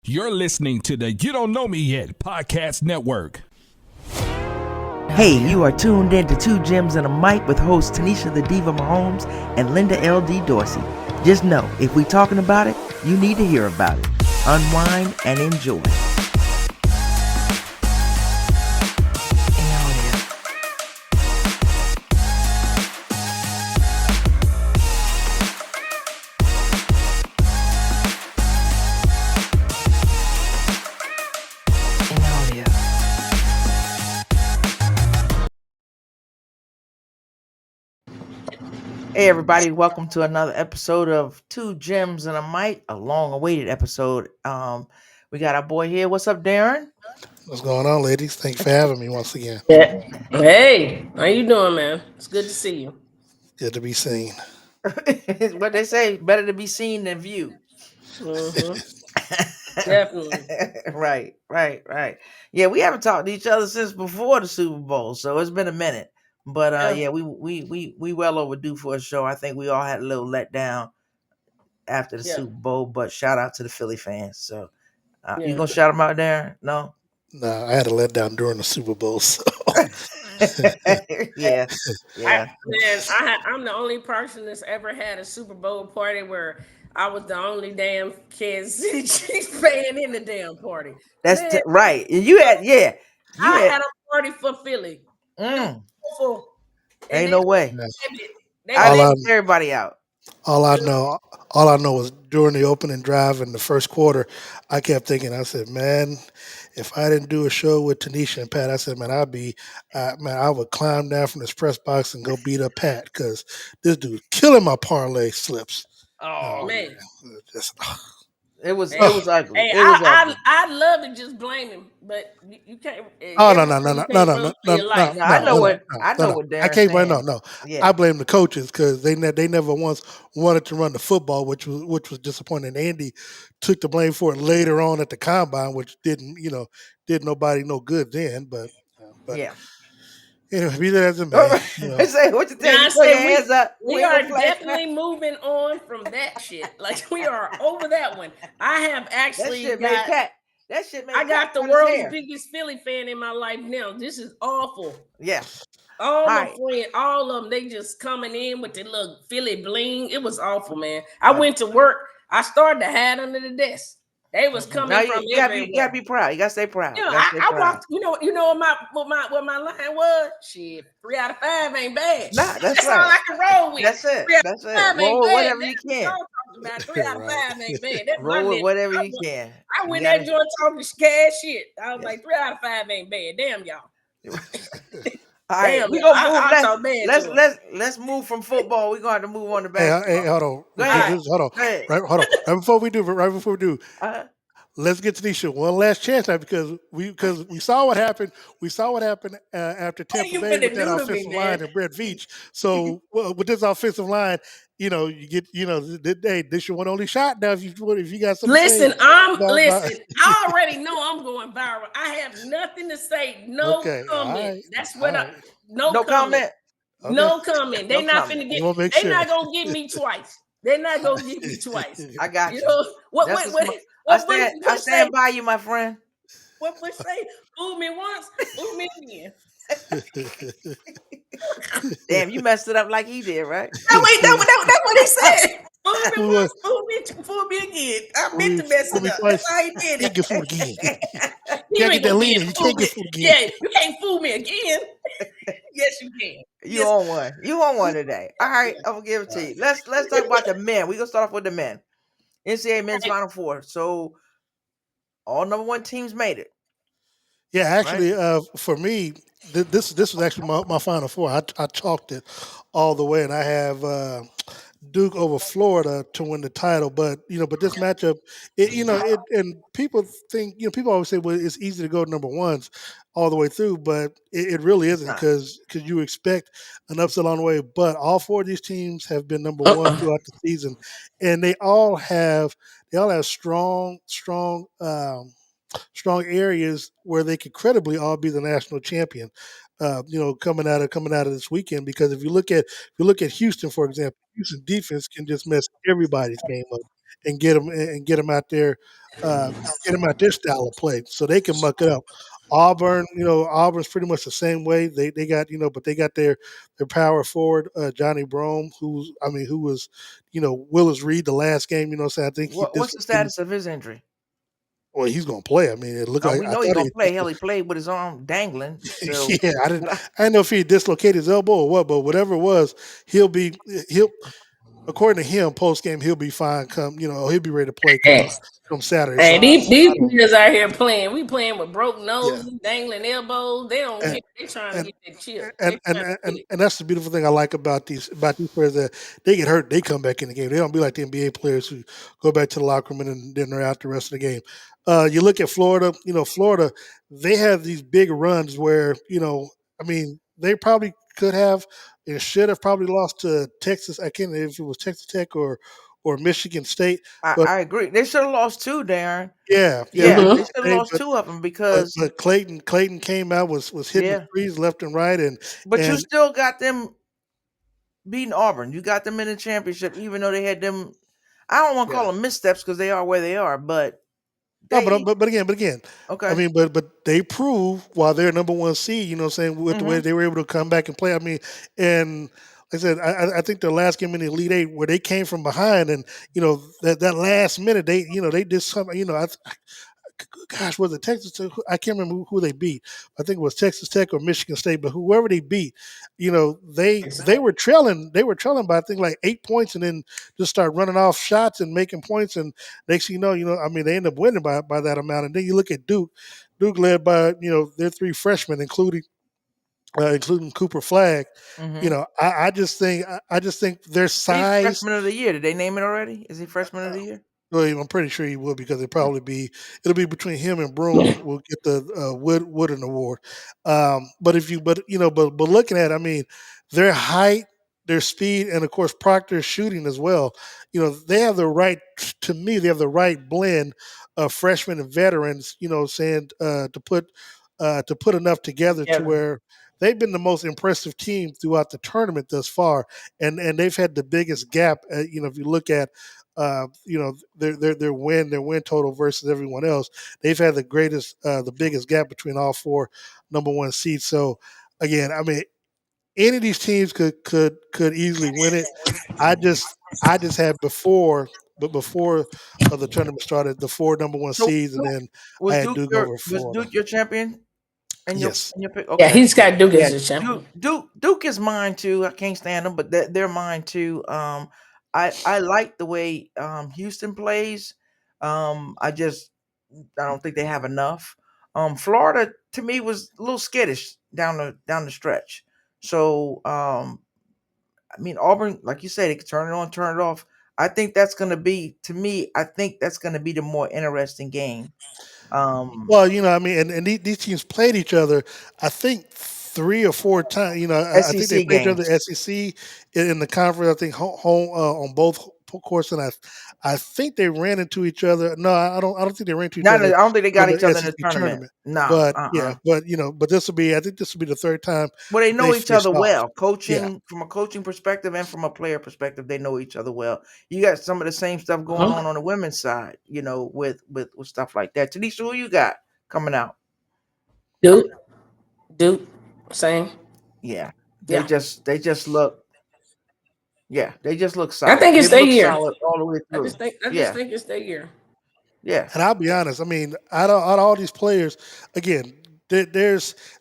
You're listening to the You Don't Know Me Yet podcast network. Hey, you are tuned in to Two Gems and a Mic with hosts Tinesha the Diva Mahomes and Linda L.D. Dorsey. Just know, if we talking about it, you need to hear about it. Unwind and enjoy. Hey everybody, welcome to another episode of Two Gems and a Mic, a long-awaited episode. We got our boy here. What's up, Darren? What's going on, ladies? Thank you for having me once again. Yeah. Hey, how you doing, man? It's good to see you. Good to be seen. What they say, better to be seen than viewed. Definitely. Right. Yeah, we haven't talked to each other since before the Super Bowl, so it's been a minute. But yeah, we well overdue for a show. I think we all had a little letdown after the Super Bowl, but shout out to the Philly fans. So you gonna shout them out, Darren? No. No, I had to let down during the Super Bowl. So. yeah. I'm the only person that's ever had a Super Bowl party where I was the only damn Kansas City Chiefs fan in the damn party. That's right. And you had I had a party for Philly. Ain't no way. I left everybody out. All I know was during the opening drive in the first quarter, I kept thinking, I said, man, if I didn't do a show with Tanisha and Pat, I said, man, I would climb down from this press box and go beat up Pat because this dude's killing my parlay slips. Oh man. It was ugly. Hey, I'd love to just blame him, but you can't. Oh no! I know what Darren's I can't blame saying. Yeah. I blame the coaches because they never once wanted to run the football, which was disappointing. Andy took the blame for it later on at the combine, which did nobody no good then. But yeah. Anyway, be that as it may. Say what you think? Put your hands up. We are definitely moving on from that shit. Like we are over that one. I have actually that shit made I got the world's biggest Philly fan in my life now. This is awful. Yeah. All my friends, all of them, they just coming in with the little Philly bling. It was awful, man. I went to work. I started to hide under the desk. They was coming from everywhere. You gotta be proud. You gotta stay proud. Yeah, I walked. You know what my line was. Shit, 3 out of 5 ain't bad. Nah, that's all I can roll with. That's it. Roll whatever you can. About 3 out of 5 ain't bad. That's roll with whatever you can. I went that joint talking cash shit. I was like 3 out of 5 ain't bad. Damn y'all. All right, we gonna move. Let's move from football. We're gonna have to move on to basketball. Hey, hold on. Hold on. Right before we do, let's get to these shit one last chance now because we saw what happened. We saw what happened after Tampa Bay with that offensive line and Brett Veach. So with this offensive line, you get this your one only shot now. If you got something. Listen, I already know I'm going viral. I have nothing to say. No comment. Right. That's what no comment. Okay. No comment. They're not finna get. They're not gonna get me twice. They're not gonna get me twice. I got you. I stand by you, my friend. What say? Fool me once, fool me again. Damn, you messed it up like he did, right? No, wait, that's what he said. Fool me once, fool me again. I meant to mess it up. That's how he did it. You can't get fooled again. You can't get that leader. You can't get fooled again. Yeah, you can't fool me again. Yes, you can. You on one. You on one today. All right, I'm gonna give it to you. Let's talk about the men. We're gonna start off with the men. NCAA men's Final Four. So all number one teams made it. Yeah, actually, for me, this was actually my Final Four. I chalked it all the way, and I have Duke over Florida to win the title. But this matchup, and people think, people always say, well, it's easy to go number ones all the way through, but it really isn't because you expect an upset along the way. But all 4 of these teams have been number one throughout the season, and they all have strong areas where they could credibly all be the national champion. Coming out of this weekend, because if you look at Houston, for example, Houston defense can just mess everybody's game up. and get them out there, get them out their style of play so they can muck it up. Auburn, Auburn's pretty much the same way. They got but they got their power forward Johnny Brome, who was Willis Reed the last game. So I think what's the status of his injury? Well, he's gonna play. I mean, it looked like we know he's gonna play. Hell, he played with his arm dangling. So yeah, I didn't know if he dislocated his elbow or what, but whatever it was, he'll according to him, post game he'll be fine. He'll be ready to play come Saturday. Hey, these players out here playing. We playing with broken noses, dangling elbows. They don't care. They trying to get that chip. And that's the beautiful thing I like about these players, that they get hurt, they come back in the game. They don't be like the NBA players who go back to the locker room and then they're out the rest of the game. You look at Florida. Florida, they have these big runs where they probably could have and should have probably lost to Texas. I can't remember if it was Texas Tech or Michigan State. I agree. They should have lost 2, Darren. Yeah. They should have lost 2 of them because but Clayton came out was hitting the threes left and right, but you still got them beating Auburn. You got them in the championship, even though they had them. I don't want to call them missteps because they are where they are, but. But again. Okay. I mean, but they prove while they're number 1 seed, with the way they were able to come back and play. I mean, and like I said, I think their last game in the Elite Eight where they came from behind, and that last minute they did something. Gosh, was it Texas? I can't remember who they beat. I think it was Texas Tech or Michigan State, but whoever they beat, they were trailing. They were trailing by I think like 8 points, and then just start running off shots and making points. And next thing they end up winning by that amount. And then you look at Duke. Duke led by their 3 freshmen, including Cooper Flagg. I just think their size. Freshman of the year. Did they name it already? Is he freshman of the year? Well, I'm pretty sure he will because it'll be between him and Broome will get the Wooden Award. But looking at, their height, their speed, and of course Proctor's shooting as well. They have the right blend of freshmen and veterans. To put enough together to where they've been the most impressive team throughout the tournament thus far, and they've had the biggest gap. If you look at their win total versus everyone else, they've had the biggest gap between all 4 number 1 seeds. So again, any of these teams could easily win it. I just had before the tournament started, the 4 number 1 seeds, and then I had Duke over Florida. Was Duke your champion? And yes. Your pick? Okay. Yeah, he's got Duke as a champion. Duke is mine too. I can't stand them, but they're mine too. I like the way Houston plays. I don't think they have enough. Florida to me was a little skittish down the stretch. So Auburn, like you said, they could turn it on, turn it off. I think that's going to be the more interesting game. Well, and these teams played each other, I think 3 or 4 times. I think they played each other the SEC in the conference. I think home on both courts, and I think they ran into each other. No, I don't think they ran into each other. I don't think they got each other in the tournament. No, but this will be. I think this will be the 3rd time. Well, they know each other well. Coaching from a coaching perspective and from a player perspective, they know each other well. You got some of the same stuff going on the women's side, with stuff like that. Tanisha, who you got coming out? Duke, same. Yeah, they just look. Yeah, they just look solid. I think it's their year all the way through. I just think it's their year. Yeah, and I'll be honest. Out of all these players, again, they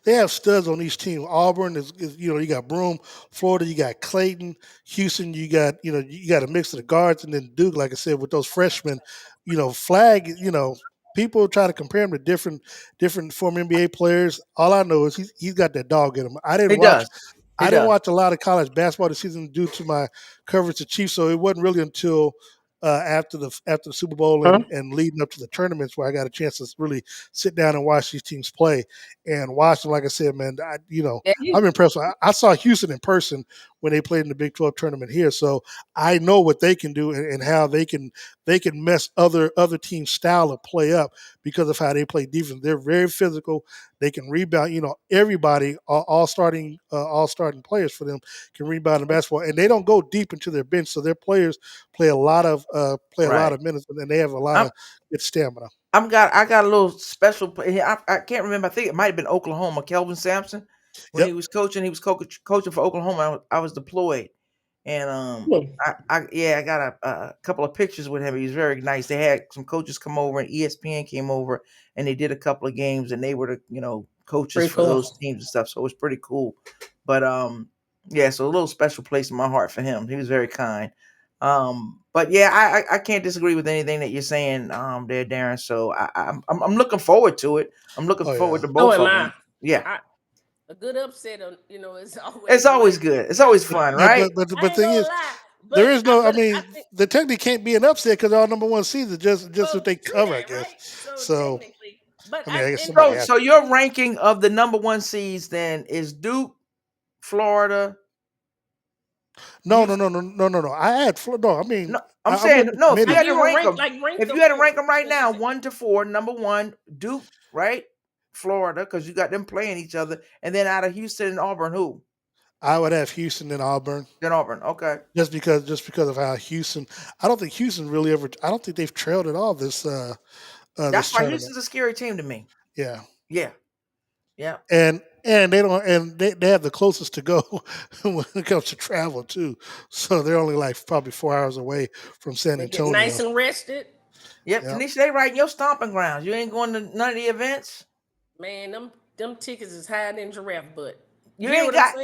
have studs on each team. Auburn is you got Broome, Florida, you got Clayton, Houston, you got a mix of the guards, and then Duke, like I said, with those freshmen, Flagg, people try to compare him to different former NBA players. All I know is he's got that dog in him. I didn't watch a lot of college basketball this season due to my coverage of Chiefs, so it wasn't really until after the Super Bowl and leading up to the tournaments where I got a chance to really sit down and watch these teams play and watch them. Like I said, man, I'm impressed. I saw Houston in person when they played in the Big 12 tournament here, so I know what they can do and how they can mess other teams' style of play up because of how they play defense. They're very physical. They can rebound. Everybody, all starting players for them can rebound in basketball, and they don't go deep into their bench, so their players play a lot of minutes, and they have a lot of good stamina. I got a little special. I can't remember. I think it might have been Oklahoma. Kelvin Sampson, when he was coaching. He was coaching for Oklahoma. I was deployed, and I got a couple of pictures with him. He was very nice. They had some coaches come over, and ESPN came over, and they did a couple of games, and they were the coaches for those teams and stuff. So it was pretty cool. But so a little special place in my heart for him. He was very kind. But yeah, I can't disagree with anything that you're saying there, Darren. So I'm looking forward to it. I'm looking forward to both of them. Yeah. A good upset, it's always good. It's always fun, right? But the thing is, there is no. I mean, there technically can't be an upset because our number one seed just if they cover, I guess. Right? So but I guess so your ranking of the number one seeds then is Duke, Florida. No. I had no. I mean, I'm saying no. If you had to rank them, if you had to rank them right now, 1 to 4, number one, Duke, right? Florida, because you got them playing each other, and then out of Houston and Auburn, who? I would have Houston and Auburn. Then Auburn, okay. Just because of how Houston. I don't think Houston really ever. I don't think they've trailed at all this. That's why Houston's a scary team to me. Yeah. And they don't, and they have the closest to go when it comes to travel too. So they're only like probably 4 hours away from San Antonio. Nice and rested. Yep. Tinesha, they right in your stomping grounds. You ain't going to none of the events. Man, them tickets is higher than giraffe butt. You ain't got.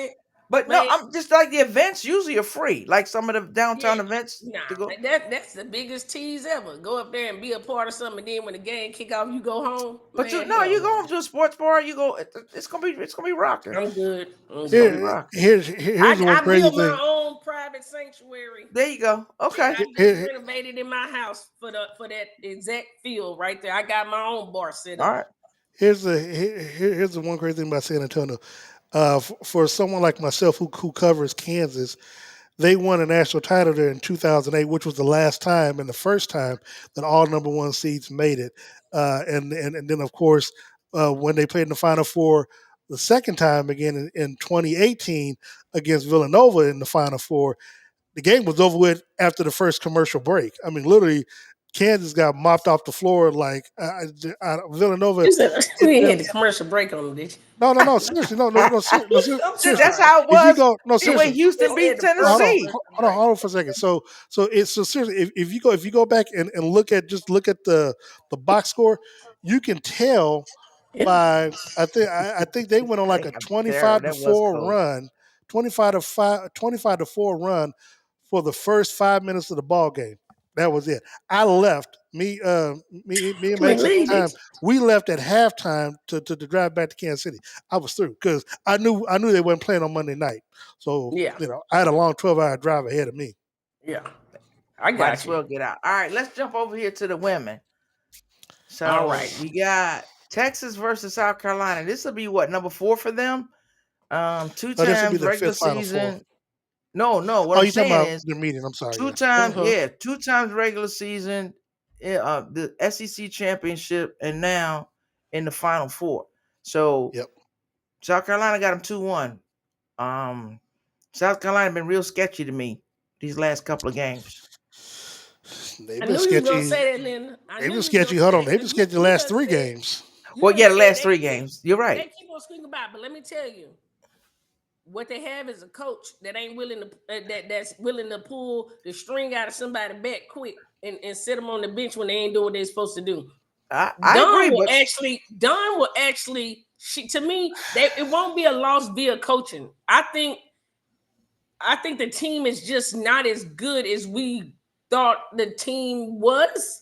But man, no, I'm just like the events usually are free, like some of the downtown events. To go. That's the biggest tease ever. Go up there and be a part of something, and then when the game kick off, you go home. But you go home to a sports bar. You go. It's gonna be rocking. I'm good. Here's one crazy thing. I built my own private sanctuary. There you go. Okay. I renovated in my house for that exact field right there. I got my own bar set up. All right. Here's the one great thing about San Antonio. For someone like myself who covers Kansas, they won a national title there in 2008, which was the last time and the first time that all number one seeds made it. And then, of course, when they played in the Final Four the second time again in 2018 against Villanova in the Final Four, the game was over with after the first commercial break. I mean, literally, Kansas got mopped off the floor like Villanova. We had the commercial break on them, did you? No, seriously, no, seriously. That's how it was. Seriously. The way Houston beat Tennessee. Hold on for a second. So seriously, if you go back and look at the box score, you can tell by I think they went on like a 25-4 run, 25-4 run for the first 5 minutes of the ball game. That was it. I left. Me and Max at the time, we left at halftime to drive back to Kansas City. I was through because I knew they weren't playing on Monday night. So I had a long 12-hour drive ahead of me. Yeah, I got Might as well get out. All right, let's jump over here to the women. So all right, we got Texas versus South Carolina. This will be what, number 4 for them? 2 times regular season. No. What I'm saying is the meeting. I'm sorry. 2 times, 2 times regular season, the SEC championship, and now in the Final Four. So South Carolina got them 2-1. South Carolina been real sketchy to me these last couple of games. They've been sketchy. You were gonna say that, Lynn. They've been sketchy. Hold on, they've been sketchy the last 3 games. Well, the last 3 games. You're right. They keep on speaking about, but let me tell you. What they have is a coach that ain't willing to that's willing to pull the string out of somebody back quick and sit them on the bench when they ain't doing what they're supposed to do. I agree. Don will actually. To me, it won't be a loss via coaching. I think the team is just not as good as we thought the team was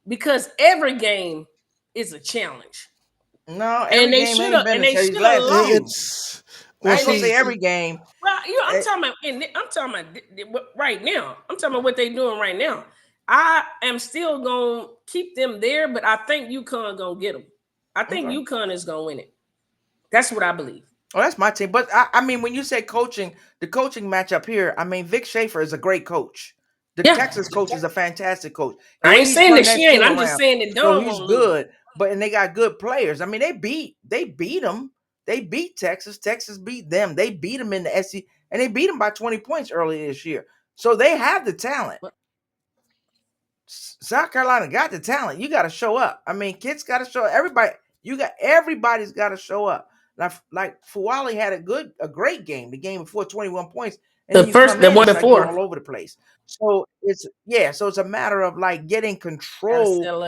because every game is a challenge. No, and they should have. And they should have lost. I ain't gonna say every game. Well, I'm talking about right now. I'm talking about what they're doing right now. I am still gonna keep them there, but I think UConn gonna get them. I think UConn is gonna win it. That's what I believe. Oh, that's my team. But I mean, when you say coaching, the coaching matchup here, I mean, Vic Schaefer is a great coach. The Texas coach is a fantastic coach. I ain't saying that she ain't. I'm just saying that Don he's good. and they got good players. I mean, they beat them. They beat Texas. Texas beat them. They beat them in the SEC, and they beat them by 20 points earlier this year. So they have the talent. South Carolina got the talent. You got to show up. I mean, kids got to show up. Everybody's got to show up. Like Fuwali had a great game. The game before 21 points. And the one before, all over the place. So it's a matter of like getting control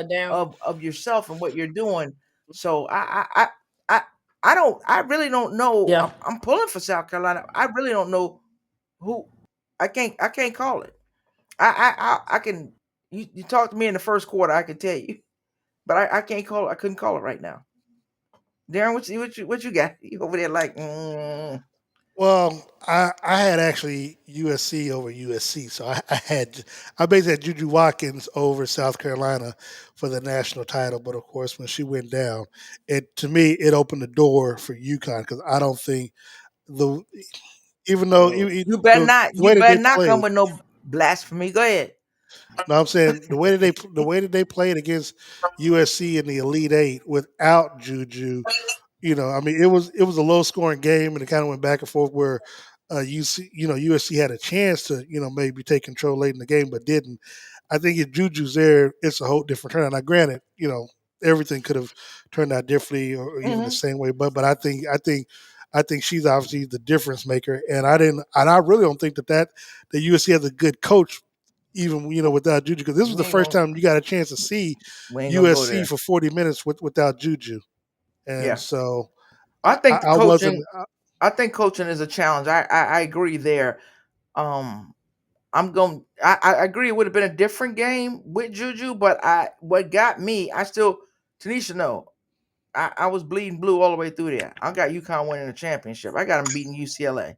of yourself and what you're doing. So I really don't know. Yeah. I'm pulling for South Carolina. I really don't know who. I can't call it. I can. You talk to me in the first quarter, I can tell you, but I can't call it. I couldn't call it right now. Darren, what you got? You over there like? Well, I had actually USC over USC, so I basically had Juju Watkins over South Carolina for the national title. But of course, when she went down, to me it opened the door for UConn because I don't think even though you better not come with no blasphemy. Go ahead. No, I'm saying the way that they played against USC in the Elite Eight without Juju, I mean, it was a low scoring game, and it kind of went back and forth where USC had a chance to maybe take control late in the game, but didn't. I think if Juju's there, it's a whole different turn. Now, granted, everything could have turned out differently or even the same way, but I think she's obviously the difference maker, and I really don't think that USC has a good coach. Even without Juju, because this was the first time you got a chance to see USC for 40 minutes without Juju, and so I think I think coaching is a challenge. I agree there. I agree it would have been a different game with Juju, but what got me, Tanisha, no, I was bleeding blue all the way through there. I got UConn winning the championship. I got them beating UCLA.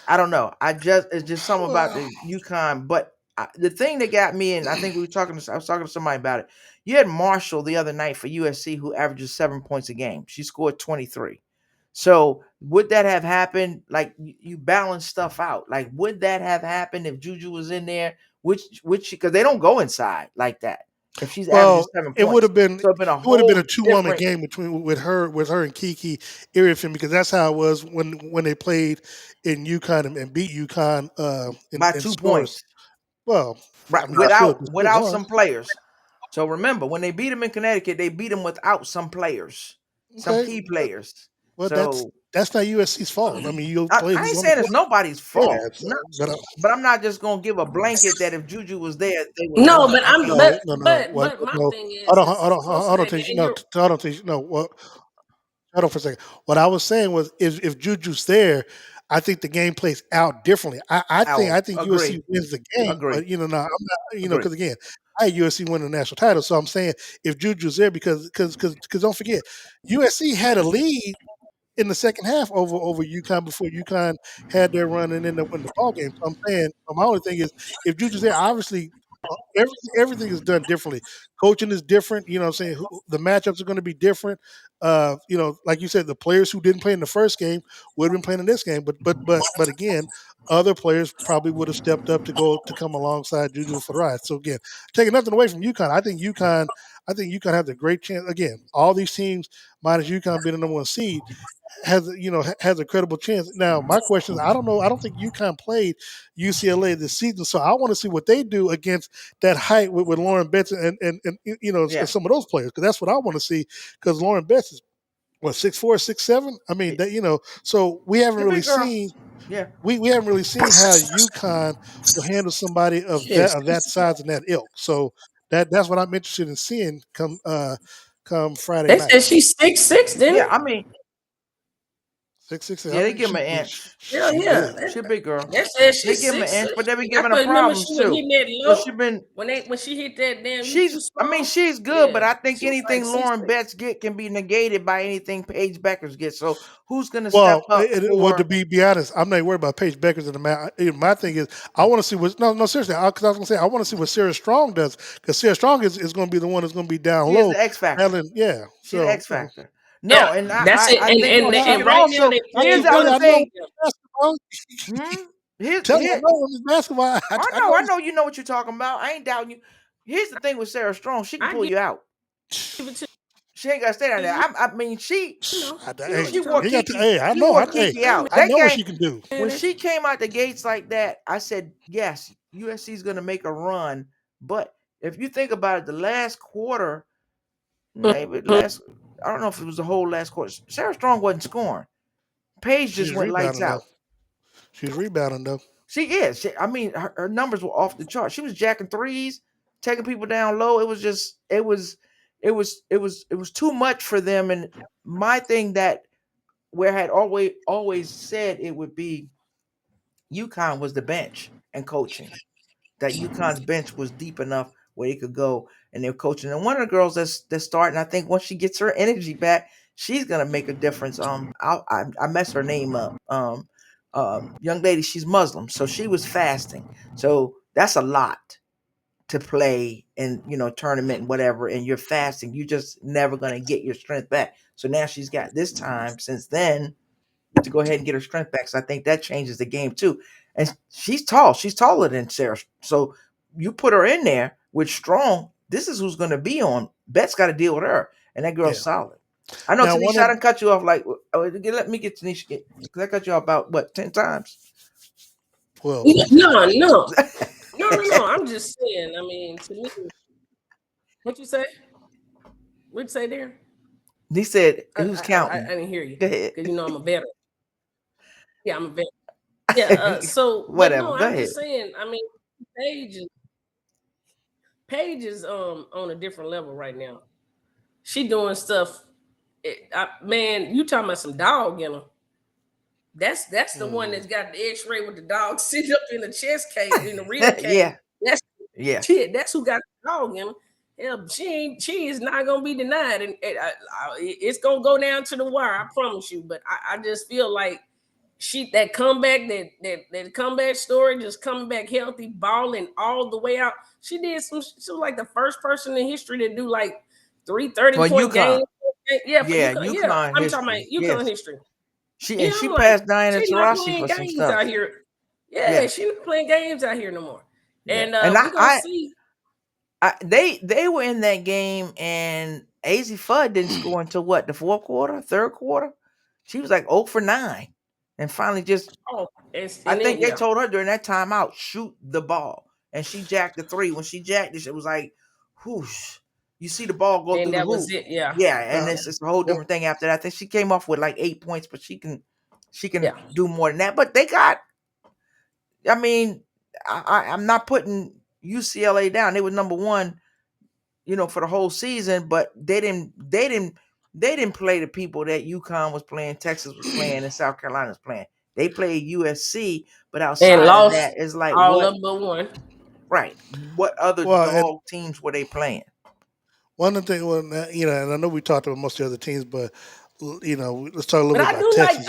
I don't know. It's just something about the UConn. But the thing that got me, and I think I was talking to somebody about it. You had Marshall the other night for USC, who averages 7 points a game. She scored 23. So would that have happened? Like you balance stuff out. Like would that have happened if Juju was in there? Because they don't go inside like that. If she's averaging 7 points, it would have been a 2-woman game with her and Kiki Iriafen, because that's how it was when they played in UConn and beat UConn by 2 points. Well, right, I mean, without some players. So remember, when they beat them in Connecticut, they beat them without some players, some key players. Well, that's not USC's fault. I mean, I ain't saying it's nobody's fault. Yeah, but I'm not just gonna give a blanket that if Juju was there, they would. No, but my thing is, hold on for a second. What I was saying was, if Juju's there, I think the game plays out differently. I think USC wins the game, but I'm not, because again, I had USC win the national title, so I'm saying if Juju's there, because don't forget, USC had a lead in the second half over UConn before UConn had their run and ended up winning the ball game. So I'm saying my only thing is if Juju's there, obviously everything is done differently. Coaching is different. You know what I'm saying? The matchups are going to be different. Like you said, the players who didn't play in the first game would have been playing in this game. But again, other players probably would have stepped up to come alongside Juju for the ride. So again, taking nothing away from UConn, I think UConn has a great chance. Again, all these teams, minus UConn being the number one seed, has a credible chance. Now, my question is, I don't know. I don't think UConn played UCLA this season, so I want to see what they do against that height with Lauren Betts and some of those players, because that's what I want to see. Because Lauren Betts is 6'4", 6'7". I mean, so we haven't really seen. Yeah, we haven't really seen how UConn will handle somebody of that size and that ilk. So that's what I'm interested in seeing come Friday night. They said she's 6'6", didn't yeah, I mean. 6'6". Yeah, they give him an inch. Yeah. She's a big girl. They give him an inch, but they be giving her problems too. When she hit that damn. She's good, but I think anything Lauren Betts can be negated by anything Paige Beckers gets. So who's going to step up? Well, to be honest, I'm not worried about Paige Beckers in the match. My thing is, I want to see what. No, seriously, because I was going to say I want to see what Sarah Strong does, because Sarah Strong is going to be the one that's going to be down low. She's the X factor. Yeah, she's the X factor. No, yeah, and that's it. I think and right now they here's the other thing. Tell me, basketball. I know you know what you're talking about. I ain't doubting you. Here's the thing with Sarah Strong, she can pull you out. She ain't gotta stay down there. I mean, she wore Kiki. I She know. wore Kiki out. I know what she can do. When she came out the gates like that, I said, yes, USC is gonna make a run. But if you think about it, the last quarter, maybe I don't know if it was the whole last quarter. Sarah Strong wasn't scoring. Paige just went lights out. She's rebounding though. She is. I mean, her numbers were off the chart. She was jacking threes, taking people down low. It was too much for them. And my thing that where I had always said it would be UConn was the bench and coaching. That UConn's bench was deep enough where they could go and they're coaching. And one of the girls that's starting, I think once she gets her energy back, she's gonna make a difference. I messed her name up. Young lady, she's Muslim, so she was fasting. So that's a lot to play in, tournament and whatever, and you're fasting. You're just never gonna get your strength back. So now she's got this time since then to go ahead and get her strength back. So I think that changes the game too. And she's tall. She's taller than Sarah. So you put her in there with Strong. This is who's going to be on. Bet's got to deal with her, and that girl's solid. I know, Tanisha, I done cut you off. Like, let me get Tanisha. Because I cut you off about 10 times. Well, no. I'm just saying. I mean, to me, what you say? What'd you say there? He said, "Who's counting?" I didn't hear you. Go ahead. Because I'm a veteran. Yeah, I'm a veteran. Yeah. So whatever. No, Go I'm ahead. just saying. I mean, Paige is on a different level right now. She doing stuff. Man, you talking about some dog in her. That's the one that's got the X-ray with the dog sitting up in the chest case, in the rear case. That's who got the dog in her. Yeah, she is not gonna be denied, and it's gonna go down to the wire. I promise you. But I just feel like that comeback, that comeback story, just coming back healthy, balling all the way out. She was like the first person in history to do like 3 30-point games. UConn. I'm talking about UConn history. She passed Diana Taurasi for some stuff out here. She's not playing games out here no more. And we're gonna see. They were in that game, and AZ Fudd didn't score until what, the fourth quarter, third quarter? She was like 0 for 9. And finally I think they told her during that timeout, shoot the ball. And she jacked the 3. When she jacked it, it was like, whoosh. You see the ball go through the hoop. Was it, yeah. Yeah, and it's a whole different thing after that. I think she came off with like 8 points, but she can do more than that. But they got, I mean, I'm not putting UCLA down. They were number 1, for the whole season, but they didn't play the people that UConn was playing, Texas was playing, and South Carolina was playing. They played USC, but outside of that, it's like all of but one. Right. What other dog teams were they playing? One of the things, and I know we talked about most of the other teams, but let's talk a little bit about Texas.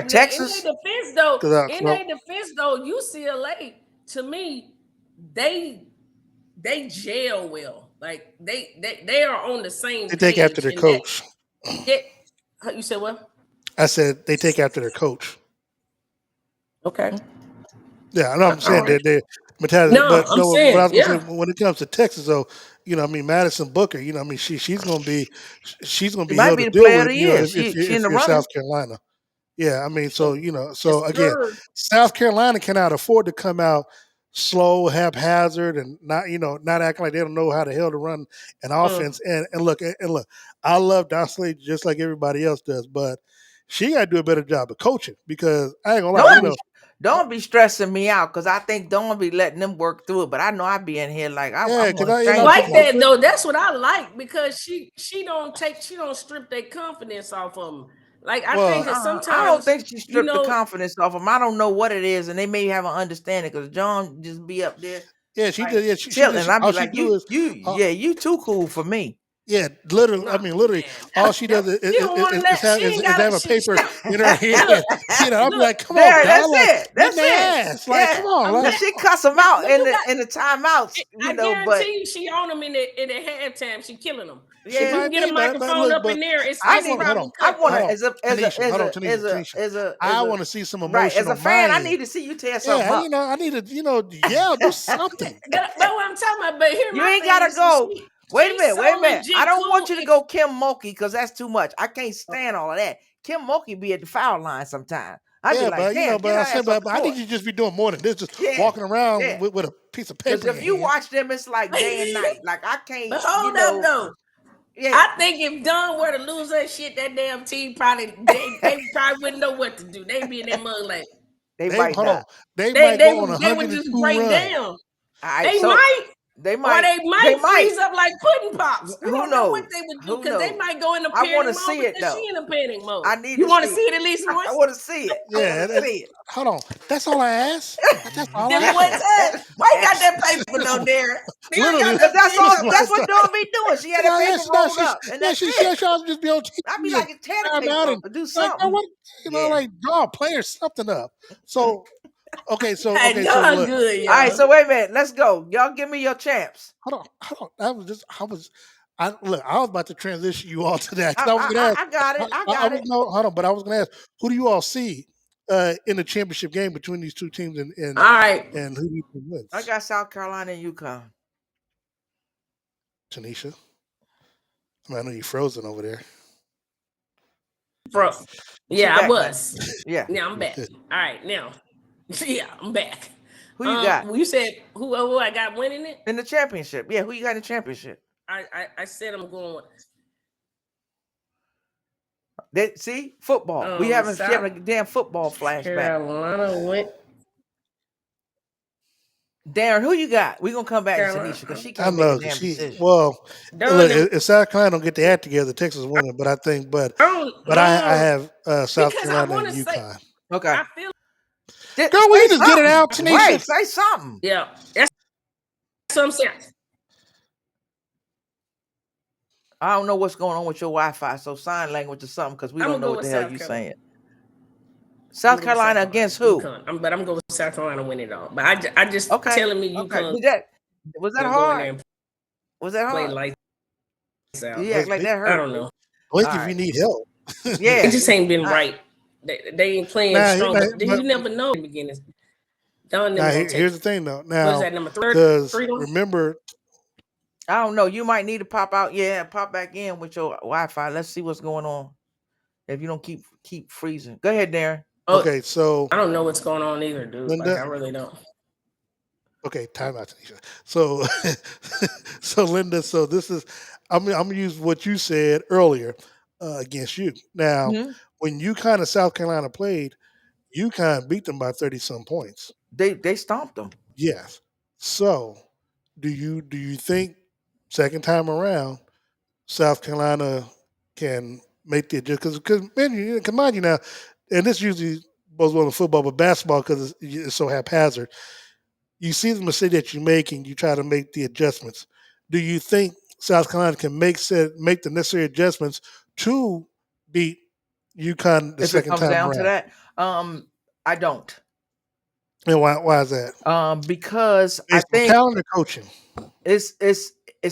Texas. In their defense, though, UCLA, to me, they gel well. Like they are on the same. They take after their coach. You said what? I said they take after their coach. Okay. Yeah, I know. I'm saying they're mentality. No, but I'm saying, what I was gonna say, when it comes to Texas, though, Madison Booker, she's gonna be held to deal with. If you're South Carolina. Yeah, so again, South Carolina cannot afford to come out slow, haphazard, and not acting like they don't know how the hell to run an offense. And look, I love Dorsey just like everybody else does, but she got to do a better job of coaching, because I ain't gonna lie, Don't be stressing me out, because I think don't be letting them work through it. But I know I be in here like I like that though. That's what I like, because she don't strip their confidence off of them. Like I think that sometimes I don't think she stripped the confidence off them. I don't know what it is, and they may have an understanding, because John just be up there. Yeah, she did. Yeah, chilling. And I be like, you too cool for me. Yeah, literally. No, I mean, literally, all she does is have a paper in her hand. I'm like, come on, that's it. That's it. Ass. Like, come on, like she cuss them out in the timeouts. I guarantee you, she on them in the halftime. She killing them. Yeah, if you can get a microphone up in there, it's I want I want to see some emotional. As a fan, I need to see you tear something up. I need to, do something. But what I'm talking about, but here you ain't gotta go. Wait a minute. I don't want you to go Kim Mulkey because that's too much. I can't stand all of that. Kim Mulkey be at the foul line sometimes. I'd be like, I need you to just be doing more than this. Just walking around with a piece of paper. Because if you watch them, it's like day and night. Like I can't. But hold up, though. Yeah. I think if Dunn were to lose that shit, that damn team probably they probably wouldn't know what to do. They'd be in that mug like they might hold on. They would just break down. Right, They might. Or they might freeze up like pudding pops. Who knows? Know what they would do because they might go in the panic mode. See it though. She in a panic mode. I need. You want to see it at least once? I want to see it. Yeah, see it. Hold on. That's all I asked. That's all I asked. Why you got that paper though, Darren? That's all. That's what Dawn be doing. She had that paper rolled up. And she just be on TV. I'd be like, tear the paper up and do something. Like draw a play or something up. So. Okay, so look. Good, all right, so wait a minute. Let's go. Y'all give me your champs. Hold on. I was about to transition you all to that. I was gonna ask. I got it. No, hold on, but I was gonna ask, who do you all see in the championship game between these two teams and all right, and who do you think wins? I got South Carolina and UConn. Tinesha. I know you're frozen over there. Bro. Yeah, I was. Yeah. Now I'm back. All right, now. Yeah, I'm back. Who you got? You said who I got winning it? In the championship. Yeah, who you got in the championship? I said I'm going see? Football. We having a damn football flashback. Carolina went. Darren, who you got? We're gonna come back to Tanisha because she can't make a damn decision. Well, look, if South Carolina don't get the act together, Texas winning. But I think, I have South Carolina and UConn. Okay. I feel. Girl, we just get it out, Tanisha. Right, say something. Yeah, that's what I'm saying. I don't know what's going on with your Wi-Fi, so sign language or something because we don't know what the hell you're saying. South Carolina against who? UConn. But I'm going with South Carolina win it all. But I just telling me UConn. Was that hard? Was that hard? Play lights out. You act like that hurt. I don't know. Wait if you need help. Yeah, it just ain't been right. They ain't playing strong. You never know in the beginning. Here's the thing, though. Now, what is that, number 3? Remember, I don't know. You might need to pop out. Yeah, pop back in with your Wi-Fi. Let's see what's going on. If you don't keep freezing, go ahead, Darren. Okay, so I don't know what's going on either, dude. Linda, I really don't. Okay, time out, Tanisha. So Linda, this is I'm gonna use what you said earlier against you. Now, when UConn and South Carolina played, UConn beat them by 30-some points. They stomped them. Yes. So, do you think second time around South Carolina can make the adjustment? Because mind you now, and this usually goes well in football, but basketball because it's so haphazard. You see the mistake that you make, and you try to make the adjustments. Do you think South Carolina can make the necessary adjustments to beat UConn the second time around? If it comes down to that, I don't. And why is that? Because I think talent or coaching. It's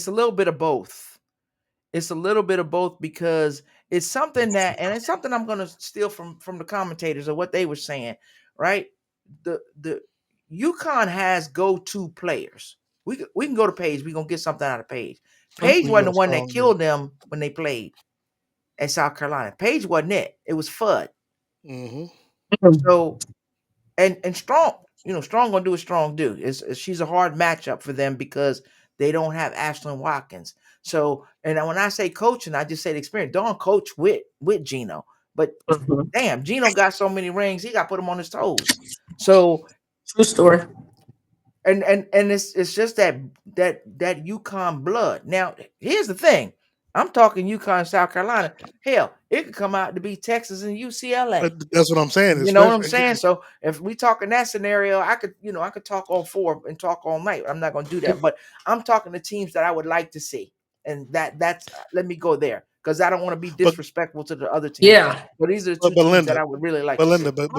a little bit of both. It's a little bit of both because it's something it's something I'm going to steal from the commentators of what they were saying. Right? The UConn has go-to players. We can go to Page. We're going to get something out of Page. Page wasn't the one that killed them when they played at South Carolina. Page wasn't it. It was Fudd. Mm-hmm. So, and Strong, Strong going to do what Strong do. She's a hard matchup for them because they don't have Ashlyn Watkins. So, and when I say coaching, I just say the experience. Dawn coach with Gino. But damn, Gino got so many rings, he got to put him on his toes. So, true story. And it's just that UConn blood. Now, here's the thing. I'm talking UConn, South Carolina. Hell, it could come out to be Texas and UCLA. That's what I'm saying. You know what I'm saying? So if we talk in that scenario, I could talk all four and talk all night. I'm not going to do that. But I'm talking the teams that I would like to see. and that's let me go there because I don't want to be disrespectful to the other teams. Yeah, but these are the two teams that I would really like. But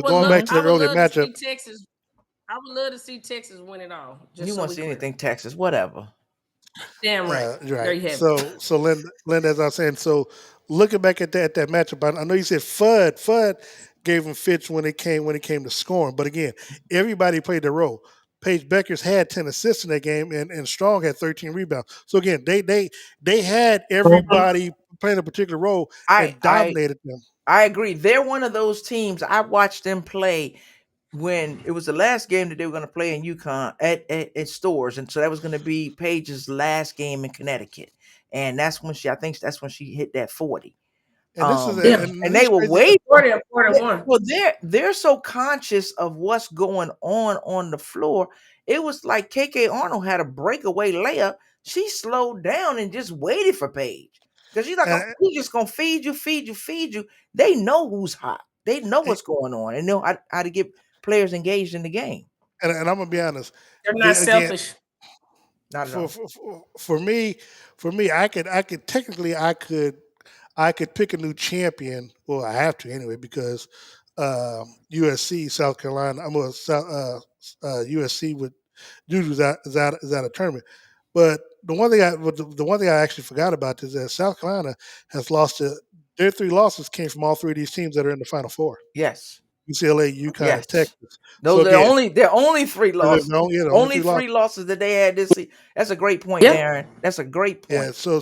going back to the earlier matchup, I would love to see Texas win it all. You want to see anything Texas, whatever. Damn right. Right. So Lynn, as I was saying, so looking back at that matchup, I know you said Fudd gave him fits when it came to scoring, but again, everybody played their role. Paige Beckers had 10 assists in that game, and Strong had 13 rebounds. So again, they had everybody playing a particular role and dominated them. I agree. They're one of those teams. I watched them play when it was the last game that they were going to play in UConn at Stores, and so that was going to be Paige's last game in Connecticut, and that's when she hit that 40. And this is and they were way 40 or 41. Well, they're so conscious of what's going on the floor. It was like KK Arnold had a breakaway layup. She slowed down and just waited for Paige because she's like, "We're just gonna feed you." They know who's hot. They know what's going on, and know how to get players engaged in the game. And I'm gonna be honest, they're not selfish. Not at all. For me, I could pick a new champion. Well, I have to anyway because USC, South Carolina. USC with Juju is out of tournament. But the one thing I actually forgot about is that South Carolina has lost their 3 losses came from all 3 of these teams that are in the Final Four. Yes. UCLA, UConn, and Texas. Those they're only 3 losses. Only 3 losses that they had this season. That's a great point, Darren. That's a great point. Yeah. So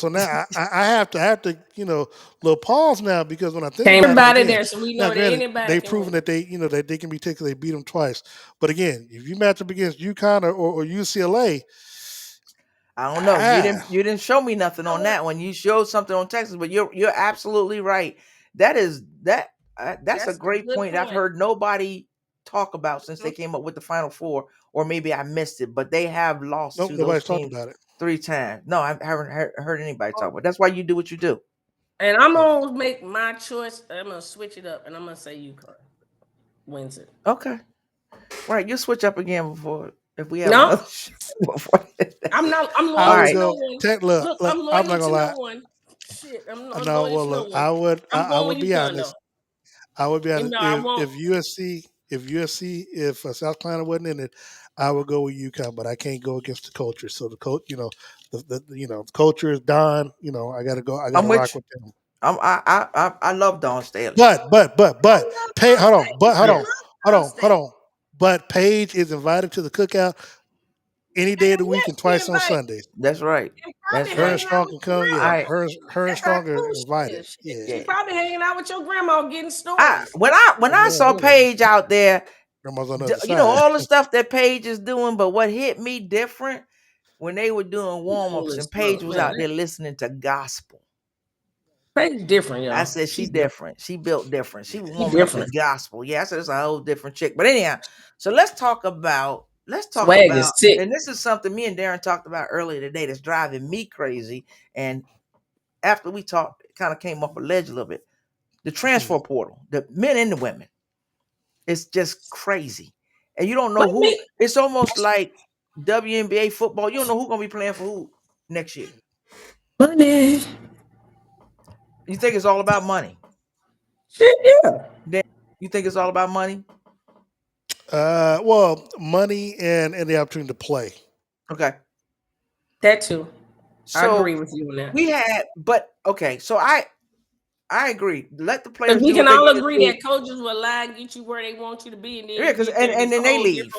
now I have to little pause now because when I think about it, there, so we know that anybody they've proven that that they can be taken. They beat them twice. But again, if you match up against UConn or UCLA. I don't know. You didn't show me nothing on that one. You showed something on Texas, but you're absolutely right. That's a great point. I've heard nobody talk about since they came up with the Final Four, or maybe I missed it. But they have lost to those teams about it 3 times. No, I haven't heard anybody talk about it. That's why you do what you do. And I'm gonna make my choice. I'm gonna switch it up, and I'm gonna say UConn wins it. Okay, right. You switch up again before. If we have another before I'm loyal to no one. Look, I'm loyal to no one. Shit, I'm loyal to no one. I would be honest. Though. I would be honest. If South Carolina wasn't in it, I would go with UConn, but I can't go against the culture. So the coach, the culture is Don. I got to go. I got to rock with them. I love Dawn Staley. But hold on. But Paige is invited to the cookout any day of the week and twice on Sundays. That's right. Her and Strong can come. Yeah, her and Strong are invited. Yeah. She's probably hanging out with your grandma getting stories. When I saw Paige out there, grandma's on the all the stuff that Paige is doing, but what hit me different when they were doing warm-ups and Paige was out there listening to gospel. Paige different, y'all. I said she's different. She built different. She warmed up the gospel. Yeah, I said it's a whole different chick. But anyhow, so let's talk about and this is something me and Darren talked about earlier today that's driving me crazy. And after we talked, it kind of came off a ledge a little bit. The transfer portal, the men and the women. It's just crazy. And you don't know who. It's almost like WNBA football. You don't know who's going to be playing for who next year. Money. You think it's all about money? Shit, yeah. Then you think it's all about money? Well, money and the opportunity to play. Okay. That too. I agree with you on that. So I agree. Let the players. We can all agree that coaches will lie and get you where they want you to be, and then they leave.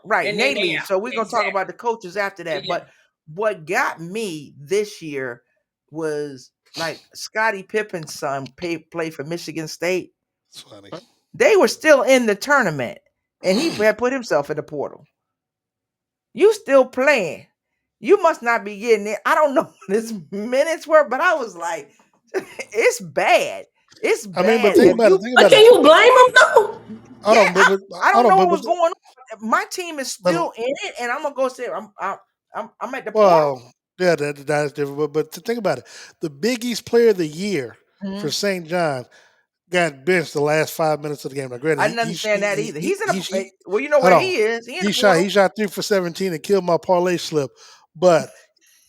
Right, and they leave. So we're gonna talk about the coaches after that. Yeah. But what got me this year was like Scottie Pippen's son played for Michigan State. That's funny. They were still in the tournament, and he had put himself in the portal. You still playing? You must not be getting it. I don't know what his minutes were, but I was like, it's bad. It's bad. I mean, but think about it. Can you blame him though? I don't know what's going on. My team is still in it, and I'm gonna go say I'm at the portal. Yeah, that's different. But to think about it, the Big East Player of the Year for St. John got benched the last 5 minutes of the game. Now, granted, I didn't understand that either. He's in a where he is. He shot 3 for 17 and killed my parlay slip. But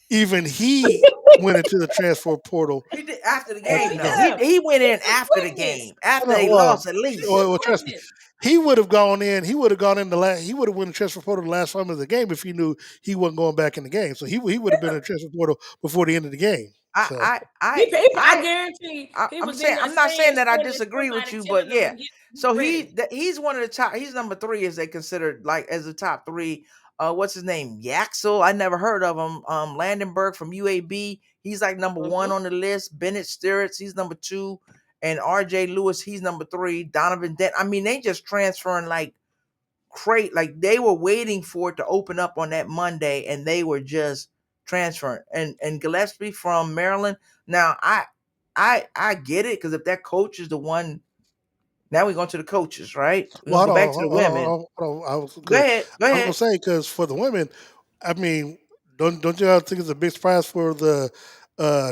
even he went into the transfer portal. He did after the game, though. He went in after the game, after they lost at least. Well, trust me, he would have gone in. He would have gone in he would have went in the transfer portal the last 5 minutes of the game if he knew he wasn't going back in the game. So he would have been in the transfer portal before the end of the game. I guarantee. I'm not saying that I disagree with you, but yeah. So he's one of the top. He's number 3 as they considered like as the top 3. What's his name? Yaxel. I never heard of him. Landenberg from UAB. He's like number 1 on the list. Bennett Stirritz. He's number 2. And RJ Lewis, he's number 3. Donovan Dent. I mean, they just transferring like like they were waiting for it to open up on that Monday, and they were just transferring. And Gillespie from Maryland. Now I get it, because if that coach is the one, now we're going to the coaches, right? We'll go back to the women. Go ahead. I was gonna say, because for the women, I mean, don't y'all think it's a big surprise for the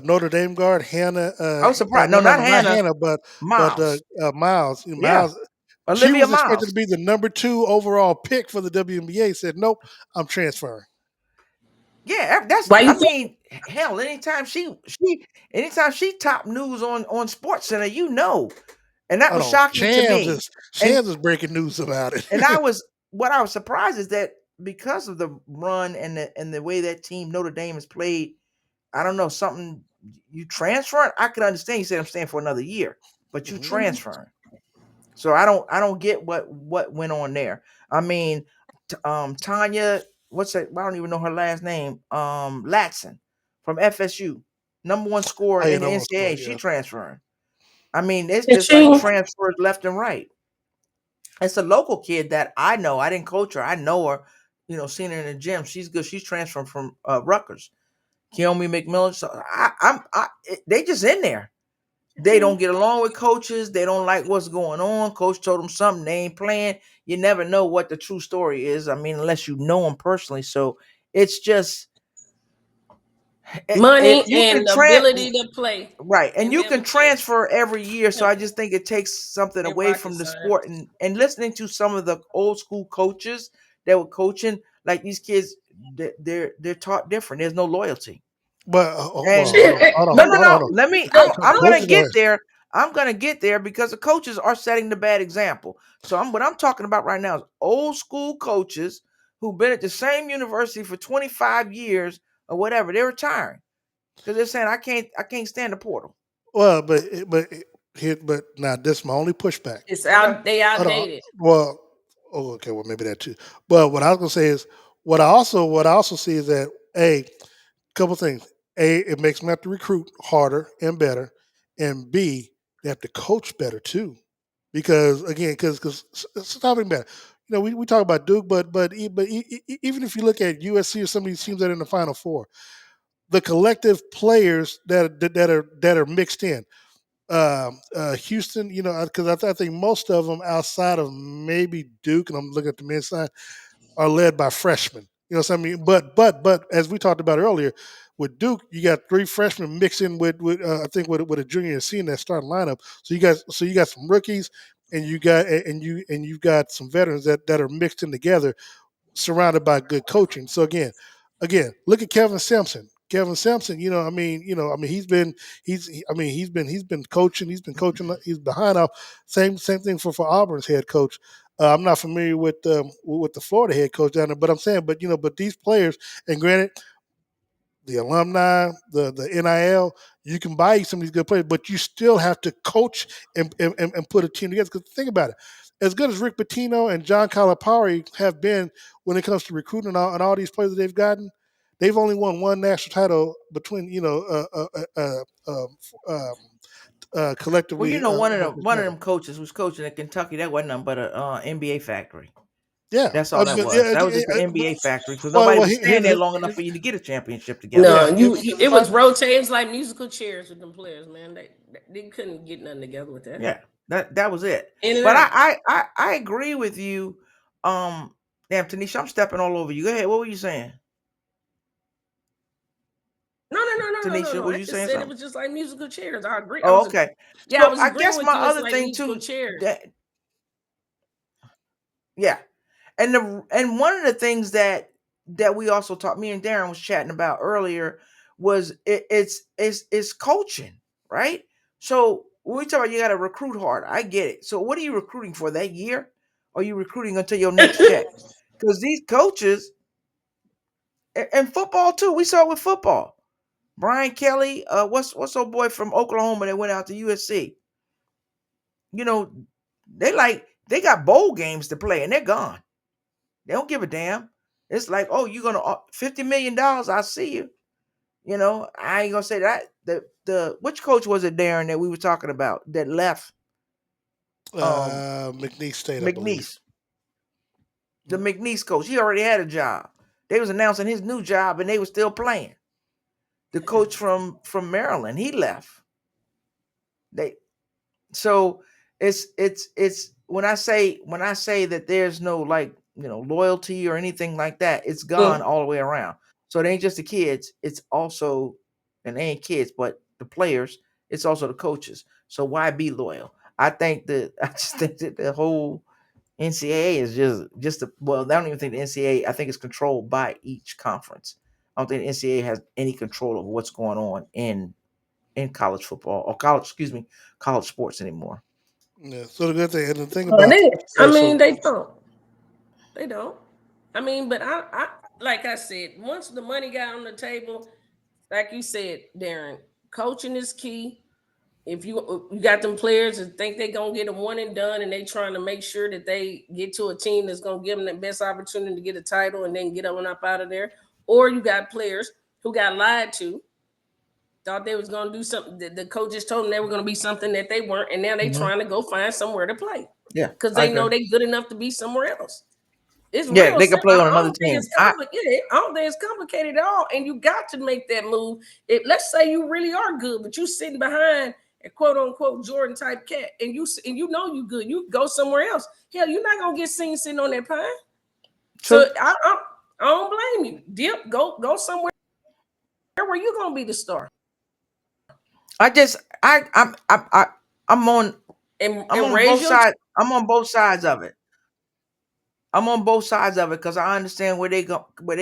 Notre Dame guard Hannah? I was surprised. No, not Hannah, but Miles. Miles. Yeah. Miles. Olivia She was Miles. expected to be the number 2 overall pick for the WNBA. Said, nope, I'm transferring. Yeah, that's. I mean, hell, anytime she top news on Sports Center, and that was shocking to me. Shams is breaking news about it. And what I was surprised is that because of the run and the way that team Notre Dame has played, I don't know, something you transferring. I could understand. You said I'm staying for another year, but you transferring. So I don't get what went on there. I mean, Tanya, what's that? I don't even know her last name. Latson from FSU, number 1 scorer in the NCAA. She transferring. I mean, it's just like transfers left and right. It's a local kid that I know. I didn't coach her. I know her. Seen her in the gym. She's good. She's transferring from Rutgers. Keomi McMillan. So they just in there. They don't get along with coaches. They don't like what's going on. Coach told them something. They ain't playing. You never know what the true story is. I mean, unless you know them personally. So it's just money and ability to play. Right. And you can transfer every year. So I just think it takes something away from the sport. And listening to some of the old school coaches that were coaching, like these kids, they're taught different. There's no loyalty. But hold on. Let me. I'm going to get there. I'm going to get there because the coaches are setting the bad example. So what I'm talking about right now is old school coaches who've been at the same university for 25 years or whatever. They're retiring because they're saying I can't stand the portal. Well, but now this is my only pushback. It's they outdated. Well, okay. Well, maybe that too. But what I was going to say is what I also see is that couple things. It makes them have to recruit harder and better, and B, they have to coach better too, because stopping better. We talk about Duke, but even if you look at USC or some of these teams that are in the Final Four, the collective players that are mixed in. Houston, because I think most of them outside of maybe Duke, and I'm looking at the men's side, are led by freshmen. What I mean? But as we talked about earlier, with Duke, you got 3 freshmen mixing with I think with a junior and senior in that starting lineup. So you got some rookies, and you've got some veterans that are mixed in together, surrounded by good coaching. So again, look at Kevin Sampson. Kevin Sampson, he's been coaching. He's been coaching. He's behind off. Same thing for Auburn's head coach. I'm not familiar with the Florida head coach down there, but I'm saying, but these players, and granted, the alumni, the NIL, you can buy some of these good players, but you still have to coach and put a team together. Because think about it, as good as Rick Pitino and John Calipari have been when it comes to recruiting and all these players that they've gotten, they've only won 1 national title between collectively. Well, one of them coaches who's coaching at Kentucky, that wasn't nothing but a NBA factory. Yeah, that's all that was. That was just an NBA factory because nobody was staying there long enough for you to get a championship together. No, it was rotating like musical chairs with them players, man. They couldn't get nothing together with that. Yeah, that was it. But I agree with you. Damn, Tanisha, I'm stepping all over you. Go ahead. What were you saying? No. Tanisha, no. Were you saying something? It was just like musical chairs. I agree. Oh, okay. Yeah, so I guess my other thing too. Yeah. And one of the things that that we also talked, me and Darren was chatting about earlier, was it's coaching, right? So when we talk about you got to recruit hard, I get it. So what are you recruiting for, that year? Or are you recruiting until your next check? Because these coaches, and football too, we saw it with football. Brian Kelly, what's old boy from Oklahoma that went out to USC? You know, they got bowl games to play and they're gone. They don't give a damn. It's like, oh, you're gonna $50 million. I'll see you. You know, I ain't gonna say that. The which coach was it, Darren, that we were talking about that left? McNeese State, I believe. McNeese. The McNeese coach. He already had a job. They was announcing his new job and they were still playing. The coach from Maryland, he left. So it's when I say that there's no, like, loyalty or anything like that, it's gone all the way around. So it ain't just the kids, it's also, and they ain't kids, but the players, it's also the coaches. So why be loyal? I just think that the whole NCAA is just well, I don't even think the NCAA, I think it's controlled by each conference. I don't think the NCAA has any control over what's going on in college football or college sports anymore. Yeah. So the good thing, and the thing about, they don't. They don't. I mean, but I like I said, once the money got on the table, like you said, Darren, coaching is key. If you got them players that think they're gonna get a one and done, and they trying to make sure that they get to a team that's gonna give them the best opportunity to get a title and then get on up out of there, or you got players who got lied to, thought they was gonna do something. The coaches told them they were gonna be something that they weren't, and now they trying to go find somewhere to play. Yeah, because they know they're good enough to be somewhere else. It's yeah, real. they can play on another team. I don't think it's complicated at all, and you got to make that move. Let's say you really are good, but you sitting behind a quote unquote Jordan type cat, and you know you good. You go somewhere else. Hell, you're not gonna get seen sitting on that pine. True. So I don't blame you. Dip, go somewhere where you gonna be the star. I'm on both sides. I'm on both sides of it. I'm on both sides of it because I understand where they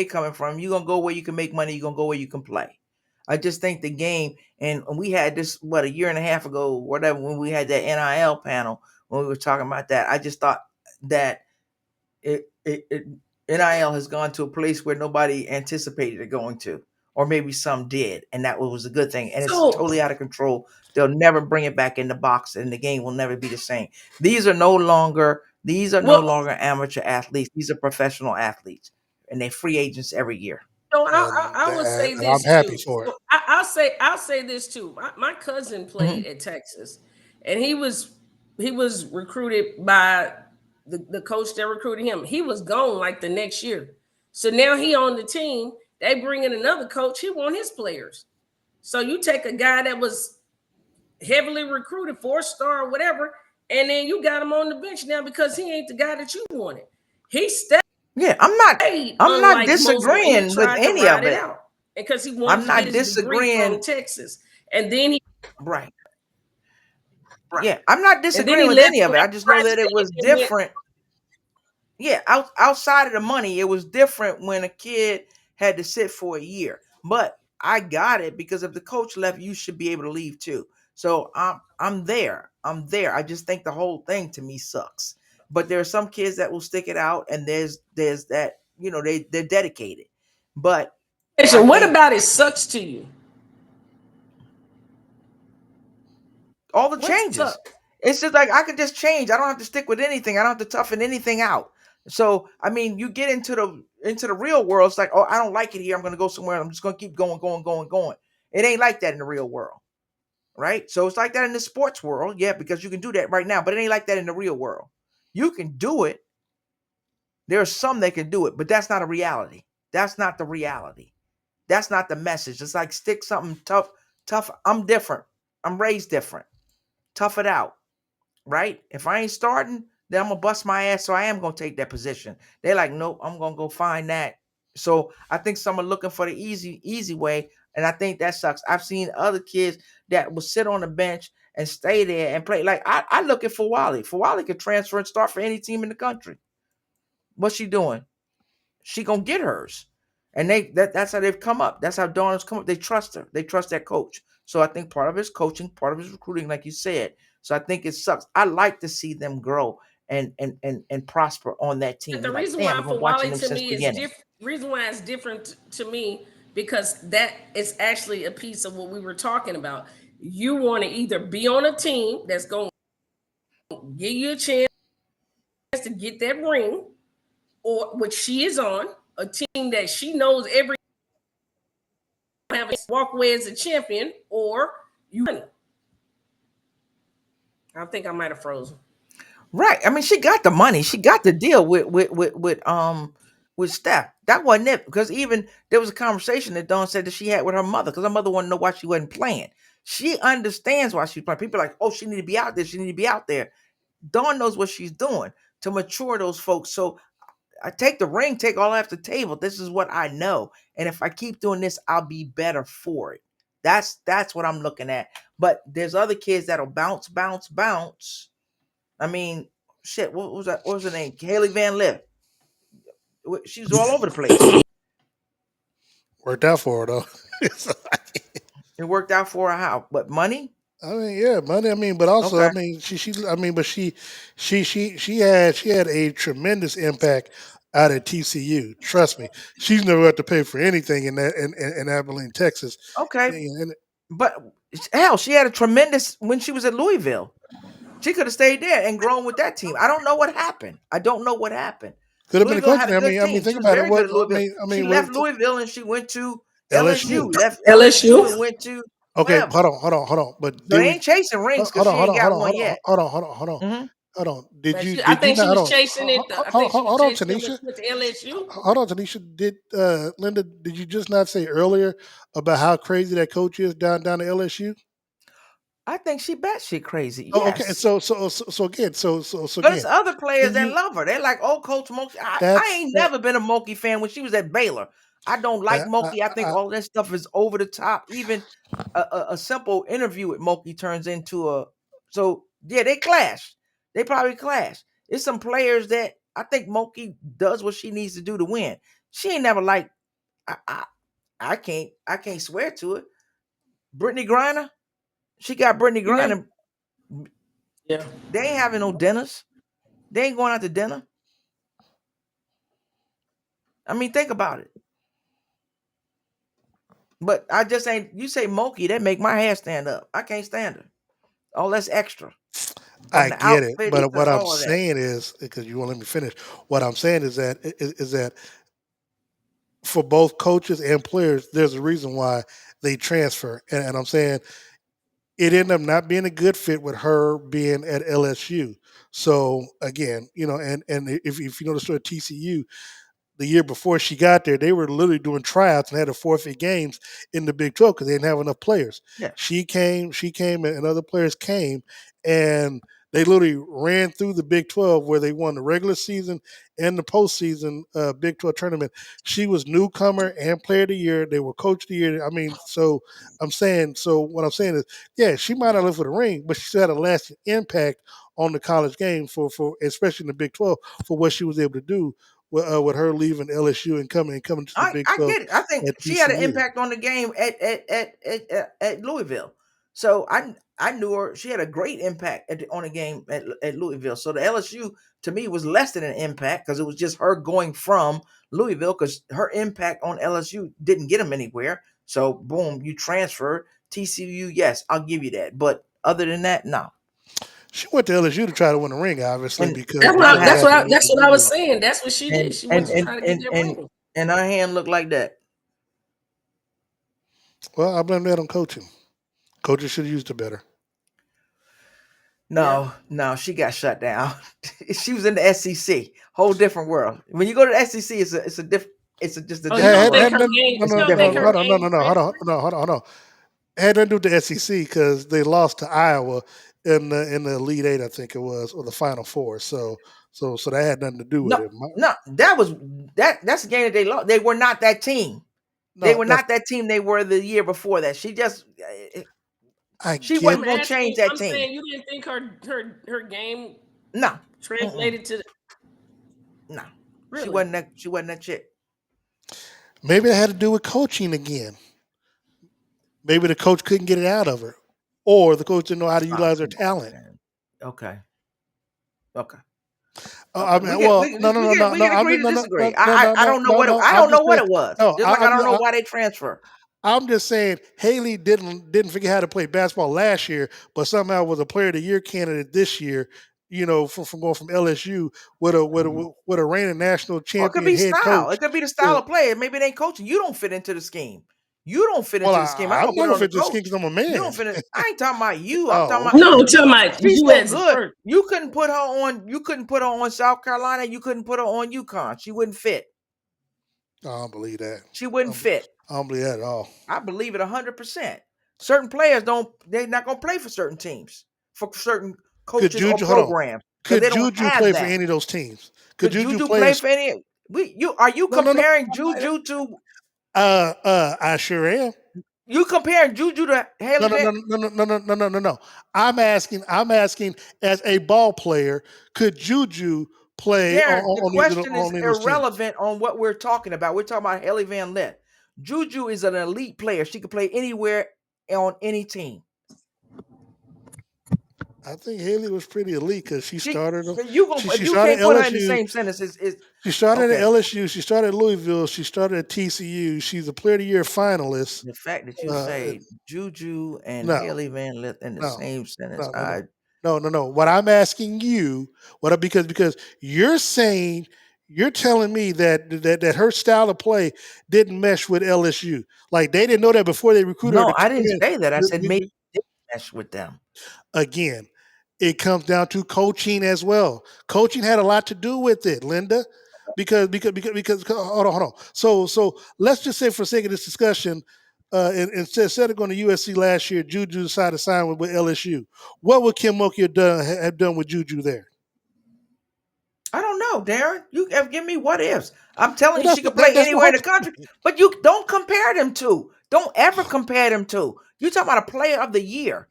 coming from. You're gonna go where you can make money. You're gonna go where you can play. I just think the game, and we had this a year and a half ago, whatever, when we had that NIL panel when we were talking about that. I just thought that NIL has gone to a place where nobody anticipated it going to, or maybe some did, and that was a good thing. And it's totally out of control. They'll never bring it back in the box, and the game will never be the same. These are no longer amateur athletes. These are professional athletes, and they're free agents every year. So I will say this I'm happy too. for it. I'll say this too. My cousin played at Texas, and he was recruited by the coach that recruited him. He was gone like the next year. So now he on the team. They bring in another coach. He want his players. So you take a guy that was heavily recruited, 4-star or whatever, and then you got him on the bench now because he ain't the guy that you wanted. He stayed. Yeah, I'm not disagreeing with any of it. Because he wanted to get his degree from Texas. And then he right. Yeah, I'm not disagreeing with any of it. I just know that it was different. Yeah, outside of the money, it was different when a kid had to sit for a year. But I got it because if the coach left, you should be able to leave too. So I'm there. I just think the whole thing to me sucks. But there are some kids that will stick it out, and there's that, they're dedicated. But so what about it sucks to you? All the changes. It's just like I could just change. I don't have to stick with anything. I don't have to toughen anything out. So I mean, you get into the real world. It's like, oh, I don't like it here. I'm going to go somewhere. I'm just going to keep going. It ain't like that in the real world, right? So it's like that in the sports world, yeah, because you can do that right now. But it ain't like that in the real world. You can do it. There are some that can do it, but that's not a reality. That's not the reality. That's not the message. It's like stick something tough. I'm different. I'm raised different. Tough it out. Right? If I ain't starting, then I'm gonna bust my ass. So I am gonna take that position. They're like, nope, I'm gonna go find that. So I think some are looking for the easy way, and I think that sucks. I've seen other kids that will sit on the bench and stay there and play. Like I look at Fawali. Fawali could transfer and start for any team in the country. What's she doing? She gonna get hers. And that's how they've come up. That's how Dawn's come up. They trust her. They trust that coach. So I think part of his coaching, part of his recruiting, like you said. So I think it sucks. I like to see them grow and prosper on that team. But the reason why for Wally to me is different. Reason why it's different to me because that is actually a piece of what we were talking about. You want to either be on a team that's going to give you a chance to get that ring, or which she is on, a team that she knows every have a walkway as a champion, or you. I think I might have frozen. Right. I mean, she got the money. She got the deal with Steph. That wasn't it. Because even there was a conversation that Dawn said that she had with her mother, because her mother wanted to know why she wasn't playing. She understands why she's playing. People are like, oh, she need to be out there. She need to be out there. Dawn knows what she's doing to mature those folks. So I take the ring, take all off the table. This is what I know. And if I keep doing this, I'll be better for it. That's what I'm looking at. But there's other kids that'll bounce. I mean, shit, what was that? What was her name? Haley Van Lith. She was all over the place. Worked out for her though. It worked out for her how? But money? I mean, yeah, money. I mean, but also, okay. I mean, she had a tremendous impact out at TCU. Trust me, she's never had to pay for anything in that in Abilene, Texas. Okay, but hell, she had a tremendous when she was at Louisville. She could have stayed there and grown with that team. I don't know what happened. Could have been a coach. I mean, think about it. What, she left Louisville and she went to LSU. Left LSU and went to. Okay, hold on. But they ain't chasing rings because she ain't got one yet. Hold on. Mm-hmm. Hold on. I think she was chasing it. Hold on, Tinesha. With LSU. Hold on, Tinesha. Did Linda? Did you just not say earlier about how crazy that coach is down to LSU? I think she batshit crazy. Oh, yes. Okay, so again, but there's other players that love her. They're like, oh, Coach Moki. I ain't never been a Moki fan when she was at Baylor. I don't like Moki. I think all that stuff is over the top. Even a simple interview with Moki turns into a. So yeah, they clash. They probably clash. It's some players that I think Moki does what she needs to do to win. She ain't never like. I can't swear to it. Brittany Griner. She got Brittany Griner. Yeah. They ain't having no dinners. They ain't going out to dinner. I mean, think about it. But I just ain't. You say Moki, that make my hair stand up. I can't stand her. Oh, that's extra. I get it, but what I'm saying is because you won't let me finish. What I'm saying is that for both coaches and players, there's a reason why they transfer, and I'm saying it ended up not being a good fit with her being at LSU. So again, and if you know the story of TCU, the year before she got there, they were literally doing tryouts and had to forfeit games in the Big 12 because they didn't have enough players. Yeah. She came, and other players came, and they literally ran through the Big 12 where they won the regular season and the postseason Big 12 tournament. She was newcomer and player of the year. They were coach of the year. I mean, so what I'm saying is, yeah, she might not live for the ring, but she still had a lasting impact on the college game for especially in the Big 12 for what she was able to do. With her leaving LSU and coming to the Big 12. I get it. I think she had an impact on the game at Louisville. So I knew her. She had a great impact on the game at Louisville. So the LSU to me was less than an impact because it was just her going from Louisville because her impact on LSU didn't get them anywhere. So boom, you transfer TCU. Yes, I'll give you that. But other than that, no. She went to LSU to try to win a ring, obviously, because that's what I was saying. That's what she did. She went to try to get that ring. And her hand looked like that. Well, I blame that on coaching. Coaches should have used it better. No, she got shut down. She was in the SEC, whole different world. When you go to the SEC, it's a different. It's just a different. Hold on. It had nothing to do with the SEC because they lost to Iowa in the Elite Eight, I think it was, or the Final Four. So that had nothing to do with it. No, that's the game that they lost. They were not that team. They were not that team they were the year before that. She just she wasn't going to change that team. Saying you didn't think her game translated to really? She wasn't that chick. Maybe it had to do with coaching again. Maybe the coach couldn't get it out of her, or the coach didn't know how to utilize her talent. Okay. I mean, we can agree to disagree. I don't know what I don't know what it was. Just like I don't know why they transfer. I'm just saying Haley didn't figure how to play basketball last year, but somehow was a Player of the Year candidate this year. You know, from going from LSU with a reigning national champion it could be head style. coach. It could be the style of play. Maybe it ain't coaching. You don't fit into the scheme. You don't fit into the scheme. I'm not gonna fit the the scheme because I'm a man. You don't fit. I ain't talking about you. I'm talking about no. I'm talking about she's you so as good. a You couldn't put her on. You couldn't put her on South Carolina. You couldn't put her on UConn. She wouldn't fit. I don't believe that. She wouldn't fit. I don't believe that at all. I believe it 100%. Certain players don't. They're not gonna play for certain teams, for certain coaches or programs. Could Juju play for any of those teams? Could Juju play for any? Are you comparing Juju to? I sure am. You comparing Juju to Haley? No. I'm asking as a ball player, could Juju play the question is irrelevant on what we're talking about. We're talking about Haley Van Lith. Juju is an elite player. She could play anywhere on any team. I think Haley was pretty elite because she started. You can't put her in the same sentence. She started at LSU. She started at Louisville. She started at TCU. She's a Player of the Year finalist. The fact that you say Juju and Haley Van Lith in the same sentence, No. What I'm asking you, because you're saying, you're telling me that her style of play didn't mesh with LSU. Like they didn't know that before they recruited her. No, I didn't say that. I said maybe it didn't mesh with them. Again, it comes down to coaching as well. Coaching had a lot to do with it, Linda. Because hold on. So let's just say for the sake of this discussion, instead of going to USC last year, Juju decided to sign with LSU. What would Kim Mulkey have done with Juju there? I don't know, Darren. You have given me what ifs. I'm telling you, she could play anywhere in the country. But you don't compare them to. Don't ever compare them to. You're talking about a Player of the Year,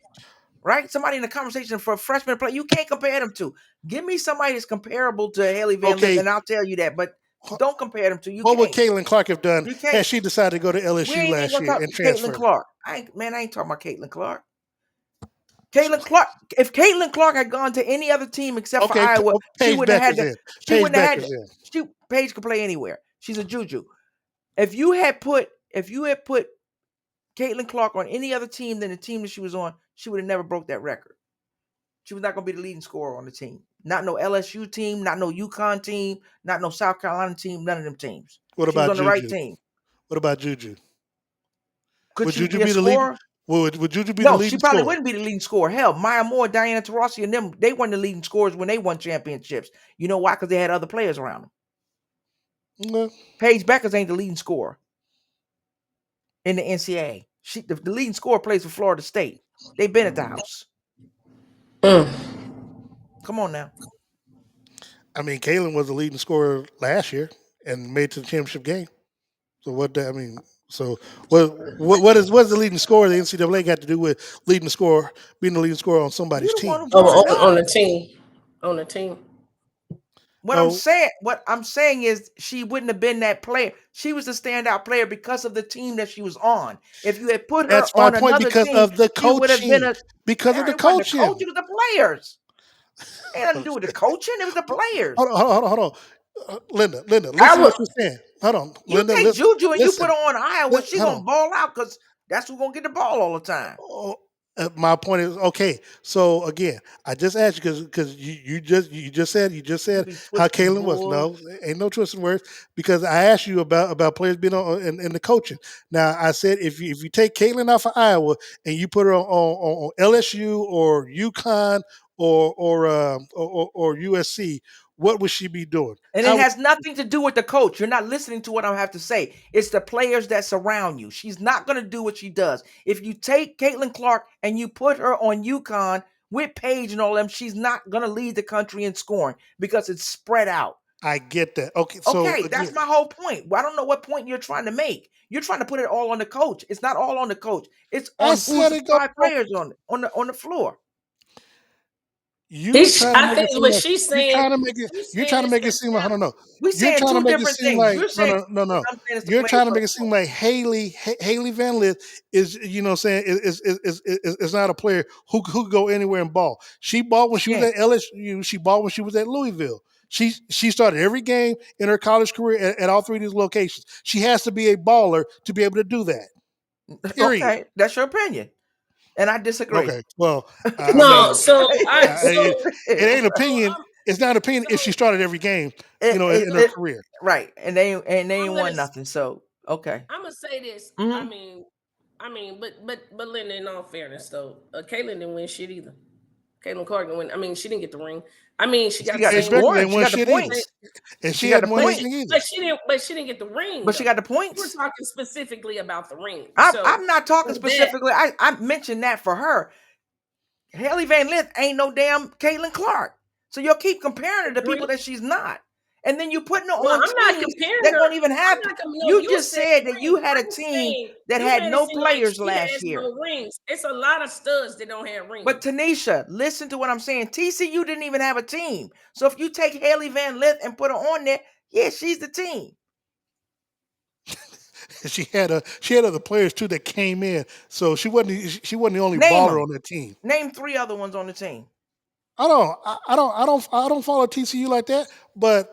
right? Somebody in the conversation for a freshman player. You can't compare them to. Give me somebody that's comparable to Haley Van Lith, and I'll tell you that. But don't compare them to. What would Caitlin Clark have done had she decided to go to LSU last year and transfer? Caitlin Clark. I ain't talking about Caitlin Clark. Caitlin Clark. If Caitlin Clark had gone to any other team except for Iowa, she wouldn't have had that. She wouldn't have had that. Paige could play anywhere. She's a Juju. If you had put Caitlin Clark on any other team than the team that she was on, she would have never broke that record. She was not going to be the leading scorer on the team. Not no LSU team, not no UConn team, not no South Carolina team, none of them teams. What about Juju? On the right team. What about Juju? Would Juju be the leading? Would Juju be the leading scorer? No, she probably wouldn't be the leading scorer. Hell, Maya Moore, Diana Taurasi, and them, they weren't the leading scorers when they won championships. You know why? Because they had other players around them. No. Paige Beckers ain't the leading scorer in the NCAA. The leading scorer plays for Florida State. They've been at the house. Come on now. I mean, Caitlin was the leading scorer last year and made it to the championship game. So what the leading scorer of the NCAA got to do with being the leading scorer on somebody's team? On the team. On the team. What I'm saying is she wouldn't have been that player. She was the standout player because of the team that she was on. If you had put her on another team, of the coaching. Would have been because of the coaching. The coaching of the players. It had nothing to do with the coaching. It was the players. Hold on. Linda, listen to what you're saying. Hold on. Linda, take Juju and you put her on Iowa, she's going to ball out because that's who's going to get the ball all the time. My point is, okay, so again, I just asked you because you just said how Caitlin was. No, ain't no twisting words, because I asked you about players being on in the coaching. Now I said if you take Caitlin off of Iowa and you put her on LSU or UConn or USC, what would she be doing? And it has nothing to do with the coach. You're not listening to what I have to say. It's the players that surround you. She's not going to do what she does. If you take Caitlin Clark and you put her on UConn with Paige and all them, she's not going to lead the country in scoring because it's spread out. I get that. Okay, that's my whole point. Well, I don't know what point you're trying to make. You're trying to put it all on the coach. It's not all on the coach. It's on who's the 5 players on the floor. You're trying to make it seem like she's saying. You're trying to make it seem like I don't know. We're saying two different things. Like no. You're trying to make it seem like Hailey Van Lith is is not a player who could go anywhere and ball. She balled when she was at LSU. She balled when she was at Louisville. She started every game in her college career at all three of these locations. She has to be a baller to be able to do that. Period. Okay, that's your opinion. And I disagree. Okay, well, it ain't opinion. It's not opinion if she started every game, in her career. Right, and they ain't won nothing. So okay, I'm gonna say this. Mm-hmm. I mean, but Linda, in all fairness, though, Caitlin didn't win shit either. Caitlin Clark didn't win. I mean, she didn't get the ring. I mean, she got the scoring. She got the points. And she had the points. But she didn't get the ring. But she got the points. We're talking specifically about the ring. I'm not talking specifically. I mentioned that for her. Hailey Van Lith ain't no damn Caitlin Clark. So you'll keep comparing her to people that she's not. And then you putting her on teams that don't even have. You just said that you had a team that had no players last year. No rings. It's a lot of studs that don't have rings. But Tinesha, listen to what I'm saying. TCU didn't even have a team. So if you take Hailey Van Lith and put her on there, yeah, she's the team. She had other players too that came in, so she wasn't the only baller on that team. Name 3 other ones on the team. I don't follow TCU like that. But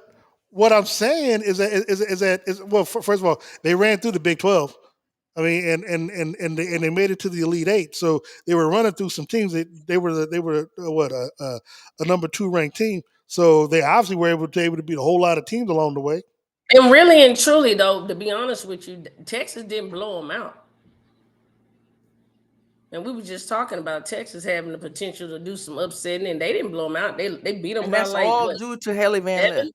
what I'm saying is that well, first of all, they ran through the Big 12. I mean, and they made it to the Elite 8. So they were running through some teams that they were a number 2 ranked team. So they obviously were able to beat a whole lot of teams along the way. And really and truly, though, to be honest with you, Texas didn't blow them out. And we were just talking about Texas having the potential to do some upsetting, and they didn't blow them out. They beat them. And that's all due to Hailey Van Lith.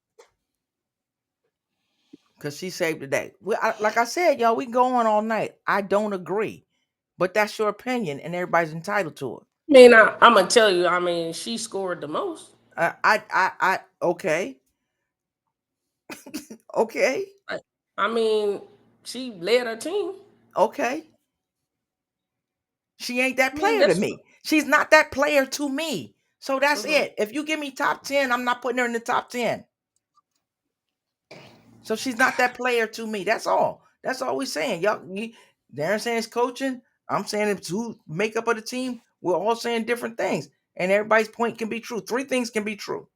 Because she saved the day. Like I said, y'all, we can go on all night. I don't agree. But that's your opinion, and everybody's entitled to it. I mean, I'm going to tell you, I mean, she scored the most. Okay. Okay. I mean, she led her team. Okay. She ain't that player to me. She's not that player to me. So that's it. If you give me top 10, I'm not putting her in the top 10. So she's not that player to me. That's all. That's all we're saying. Y'all, Darren saying it's coaching. I'm saying it's who makeup of the team. We're all saying different things. And everybody's point can be true. 3 things can be true.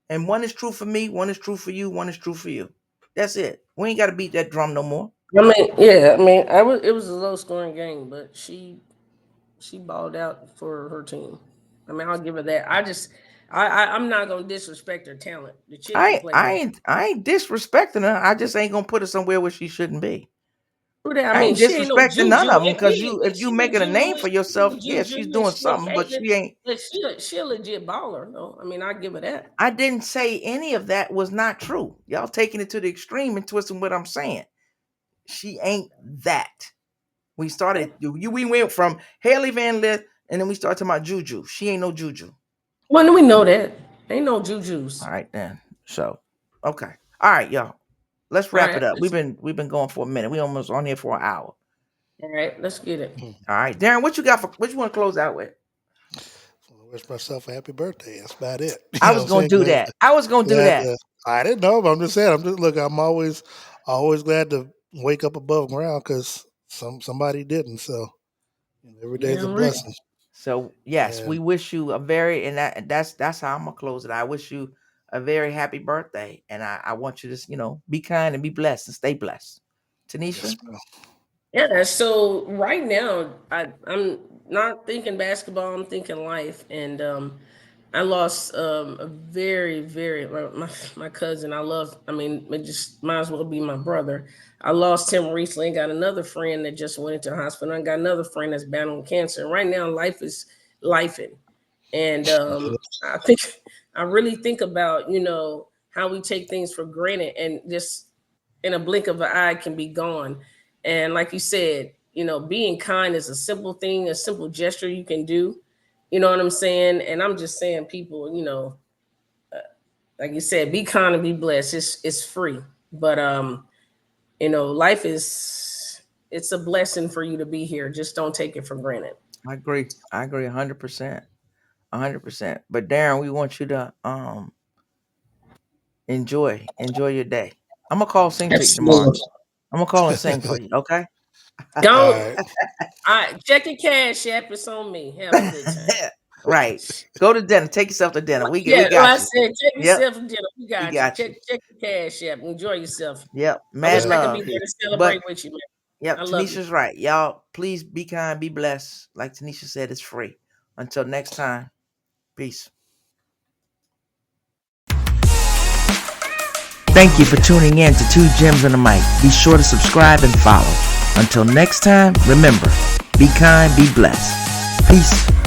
And one is true for me, one is true for you, one is true for you. That's it. We ain't got to beat that drum no more. I mean, yeah. I mean, it was a low scoring game, but she balled out for her team. I mean, I'll give her that. I'm not gonna disrespect her talent. The chick I ain't disrespecting her. I just ain't gonna put her somewhere where she shouldn't be. I ain't disrespecting none of them because if you making a name for yourself, yeah, she's doing something, but she ain't. She a legit baller, though. I mean, I give her that. I didn't say any of that was not true. Y'all taking it to the extreme and twisting what I'm saying. She ain't that. We went from Hailey Van Lith, and then we started talking about Juju. She ain't no Juju. Well, we know that. Ain't no Jujus. All right, then. So, okay. All right, y'all. Let's wrap it up. We've been going for a minute. We almost on here for an hour. All right, let's get it. All right, Darren, what you want to close out with? I wish myself a happy birthday. That's about it. I was going to do that. I didn't know, but I'm just saying. I'm always glad to wake up above ground because somebody didn't. So every day is a blessing. So yes, we wish you a very, and that's how I'm gonna close it. I wish you a very happy birthday, and I want you to be kind and be blessed and stay blessed. Tanisha. Yeah. So right now, I'm not thinking basketball. I'm thinking life, and I lost a very, very my cousin. It just might as well be my brother. I lost him recently. Got another friend that just went into the hospital. I got another friend that's battling cancer. Right now, life is lifing, and I really think about how we take things for granted, and just in a blink of an eye can be gone. And like you said, being kind is a simple thing, a simple gesture you can do. You know what I'm saying? And I'm just saying, people, like you said, be kind and be blessed. It's free, but life it's a blessing for you to be here. Just don't take it for granted. I agree 100%. 100%. But Darren, we want you to enjoy your day. I'm gonna call Sing to you tomorrow. I'm gonna call and sing for you. Okay. Don't. Check your cash app. It's on me. Have a good time. Right. Go to dinner. Take yourself to dinner. We got you. I said take yourself to dinner. We got you. Check your cash app. Enjoy yourself. Yep. Mad love. I could be there to celebrate with you, man. Yep. Tanisha's right. Y'all, please be kind, be blessed. Like Tinesha said, it's free. Until next time. Peace. Thank you for tuning in to Two Gems and a Mic. Be sure to subscribe and follow. Until next time, remember, be kind, be blessed. Peace.